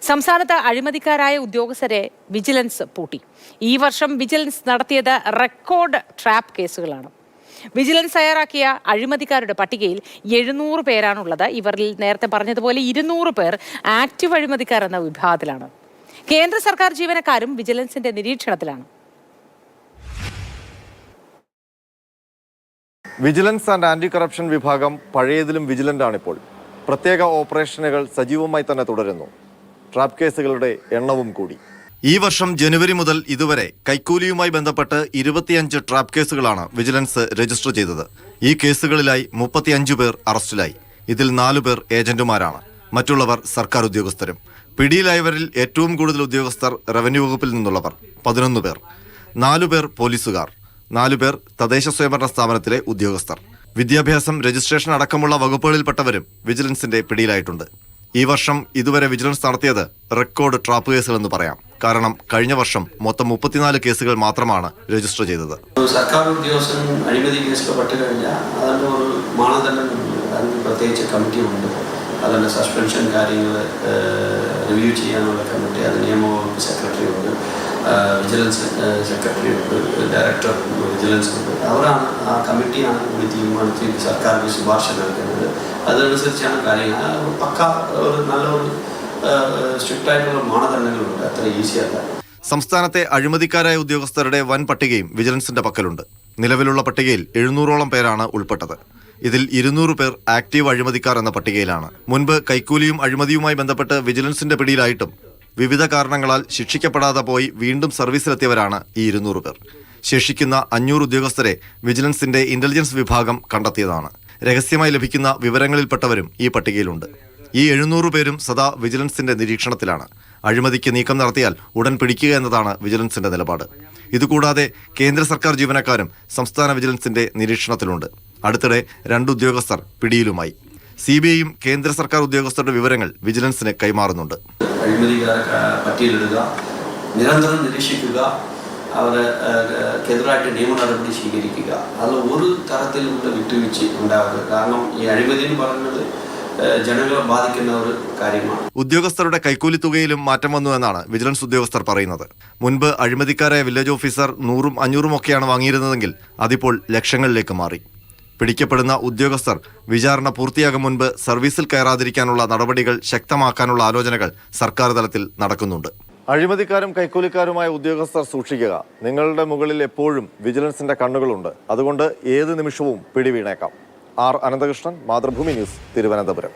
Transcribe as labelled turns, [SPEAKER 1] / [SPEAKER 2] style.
[SPEAKER 1] സംസ്ഥാനത്ത് അഴിമതിക്കാരായ ഉദ്യോഗസ്ഥരെ വിജിലൻസ് പൂട്ടി. ഈ വർഷം വിജിലൻസ് നടത്തിയത് റെക്കോർഡ് ട്രാപ്പ് കേസുകളാണ്. വിജിലൻസ് തയ്യാറാക്കിയ അഴിമതിക്കാരുടെ പട്ടികയിൽ 700 പേരാണുള്ളത്. ഇവരിൽ നേരത്തെ പറഞ്ഞതുപോലെ 200 പേർ ആക്റ്റീവ് അഴിമതിക്കാർ എന്ന വിഭാഗത്തിലാണ്. കേന്ദ്ര സർക്കാർ ജീവനക്കാരും വിജിലൻസിന്റെ നിരീക്ഷണത്തിലാണ്.
[SPEAKER 2] വിജിലൻസ് ആൻഡ് ആന്റി കറപ്ഷൻ വിഭാഗം പഴയതിലും വിജിലന്റാണിപ്പോൾ. പ്രത്യേക ഓപ്പറേഷനുകൾ സജീവമായി തന്നെ തുടരുന്നു. ട്രാപ്പ് കേസുകളുടെ എണ്ണവും കൂടി. ഈ വർഷം ജനുവരി മുതൽ ഇതുവരെ കൈക്കൂലിയുമായി ബന്ധപ്പെട്ട് 25 ട്രാപ്പ് കേസുകളാണ് വിജിലൻസ് രജിസ്റ്റർ ചെയ്തത്. ഈ കേസുകളിലായി 35 പേർ അറസ്റ്റിലായി. ഇതിൽ 4 പേർ ഏജന്റുമാരാണ്. മറ്റുള്ളവർ സർക്കാർ ഉദ്യോഗസ്ഥരും. പിടിയിലായവരിൽ ഏറ്റവും കൂടുതൽ ഉദ്യോഗസ്ഥർ റവന്യൂ വകുപ്പിൽ നിന്നുള്ളവർ 11 പേർ, 4 പേർ പോലീസുകാർ, 4 പേർ തദ്ദേശ സ്വയംഭരണ സ്ഥാപനത്തിലെ ഉദ്യോഗസ്ഥർ. വിദ്യാഭ്യാസം, രജിസ്ട്രേഷൻ അടക്കമുള്ള വകുപ്പുകളിൽപ്പെട്ടവരും വിജിലൻസിന്റെ പിടിയിലായിട്ടുണ്ട്. ഈ വർഷം ഇതുവരെ വിജിലൻസ് നടത്തിയത് റെക്കോർഡ് ട്രാപ്പ് കേസുകളെന്ന് പറയാം. കാരണം കഴിഞ്ഞ വർഷം മൊത്തം 34 കേസുകൾ മാത്രമാണ് രജിസ്റ്റർ ചെയ്തത്.
[SPEAKER 3] സർക്കാർ ഉദ്യോഗസ്ഥൻ അഴിമതി കേസുകൾ പെട്ട് കഴിഞ്ഞാൽ അതിൻ്റെ ഒരു മാനദണ്ഡങ്ങളുണ്ട്. അതിന് പ്രത്യേകിച്ച് കമ്മിറ്റി ഉണ്ട്. അതിൻ്റെ സസ്പെൻഷൻ കാര്യങ്ങൾ റിവ്യൂ ചെയ്യാനുള്ള കമ്മിറ്റി, അത് നിയമവകുപ്പ് സെക്രട്ടറി ഉണ്ട്, വിജിലൻസ് സെക്രട്ടറി ഉണ്ട്, ഡയറക്ടർ വിജിലൻസ് ഉണ്ട്. അവരാണ്, ആ കമ്മിറ്റിയാണ് കൂടി തീരുമാനിച്ച് സർക്കാരിന് ശുപാർശ നൽകുന്നത്. അതനുസരിച്ചാണ് കാര്യങ്ങൾ. പക്ക ഒരു നല്ലൊരു സ്ട്രിക്റ്റായിട്ടുള്ള മാനദണ്ഡങ്ങളുണ്ട്. അത്ര ഈസിയല്ല.
[SPEAKER 2] സംസ്ഥാനത്തെ അഴിമതിക്കാരായ ഉദ്യോഗസ്ഥരുടെ വൻ പട്ടികയും വിജിലൻസിന്റെ പക്കലുണ്ട്. നിലവിലുള്ള പട്ടികയിൽ 700ഓളം പേരാണ് ഉൾപ്പെട്ടത്. ഇതിൽ 200 പേർ ആക്റ്റീവ് അഴിമതിക്കാർ എന്ന പട്ടികയിലാണ്. മുൻപ് കൈക്കൂലിയും അഴിമതിയുമായി ബന്ധപ്പെട്ട് വിജിലൻസിന്റെ പിടിയിലായിട്ടും വിവിധ കാരണങ്ങളാൽ ശിക്ഷിക്കപ്പെടാതെ പോയി വീണ്ടും സർവീസിലെത്തിയവരാണ് ഈ 200 പേർ. ശേഷിക്കുന്ന 500 ഉദ്യോഗസ്ഥരെ വിജിലൻസിന്റെ ഇന്റലിജൻസ് വിഭാഗം കണ്ടെത്തിയതാണ്. രഹസ്യമായി ലഭിക്കുന്ന വിവരങ്ങളിൽപ്പെട്ടവരും ഈ പട്ടികയിലുണ്ട്. ഈ 700 പേരും സദാ വിജിലൻസിന്റെ നിരീക്ഷണത്തിലാണ്. അഴിമതിക്ക് നീക്കം നടത്തിയാൽ ഉടൻ പിടിക്കുക എന്നതാണ് വിജിലൻസിന്റെ നിലപാട്. ഇതുകൂടാതെ കേന്ദ്ര സർക്കാർ ജീവനക്കാരും സംസ്ഥാന വിജിലൻസിന്റെ നിരീക്ഷണത്തിലുണ്ട്. അടുത്തിടെ 2 ഉദ്യോഗസ്ഥർ പിടിയിലുമായി. CBIയും കേന്ദ്ര സർക്കാർ ഉദ്യോഗസ്ഥരുടെ വിവരങ്ങൾ വിജിലൻസിന് കൈമാറുന്നുണ്ട്.
[SPEAKER 3] അഴിമതിക്കാരെ പട്ടികയിലിടുക, നിരന്തരം നിരീക്ഷിക്കുക, അവർക്കെതിരായിട്ട് നിയമ നടപടി സ്വീകരിക്കുക. അത് ഒരു തരത്തിലുള്ള വിട്ടുവീഴ്ച ഉണ്ടാവുക. കാരണം ഈ അഴിമതി എന്ന് പറയുന്നത് ജനങ്ങളെ ബാധിക്കുന്ന ഒരു കാര്യമാണ്.
[SPEAKER 2] ഉദ്യോഗസ്ഥരുടെ കൈക്കൂലി തുകയിലും മാറ്റം വന്നു എന്നാണ് വിജിലൻസ് ഉദ്യോഗസ്ഥർ പറയുന്നത്. മുൻപ് അഴിമതിക്കാരായ വില്ലേജ് ഓഫീസർ 100ഉം 500ഉം ഒക്കെയാണ് വാങ്ങിയിരുന്നതെങ്കിൽ അതിപ്പോൾ ലക്ഷങ്ങളിലേക്ക് മാറി. പിടിക്കപ്പെടുന്ന ഉദ്യോഗസ്ഥർ വിചാരണ പൂർത്തിയാകും മുൻപ് സർവീസിൽ കയറാതിരിക്കാനുള്ള നടപടികൾ ശക്തമാക്കാനുള്ള ആലോചനകൾ സർക്കാർ തലത്തിൽ നടക്കുന്നുണ്ട്. അഴിമതിക്കാരും കൈക്കൂലിക്കാരുമായ ഉദ്യോഗസ്ഥർ സൂക്ഷിക്കുക. നിങ്ങളുടെ മുകളിൽ എപ്പോഴും വിജിലൻസിന്റെ കണ്ണുകളുണ്ട്. അതുകൊണ്ട് ഏത് നിമിഷവും പിടിവീണേക്കാം. R Ananthakrishnan, Mathrubhumi news, Thiruvananthapuram.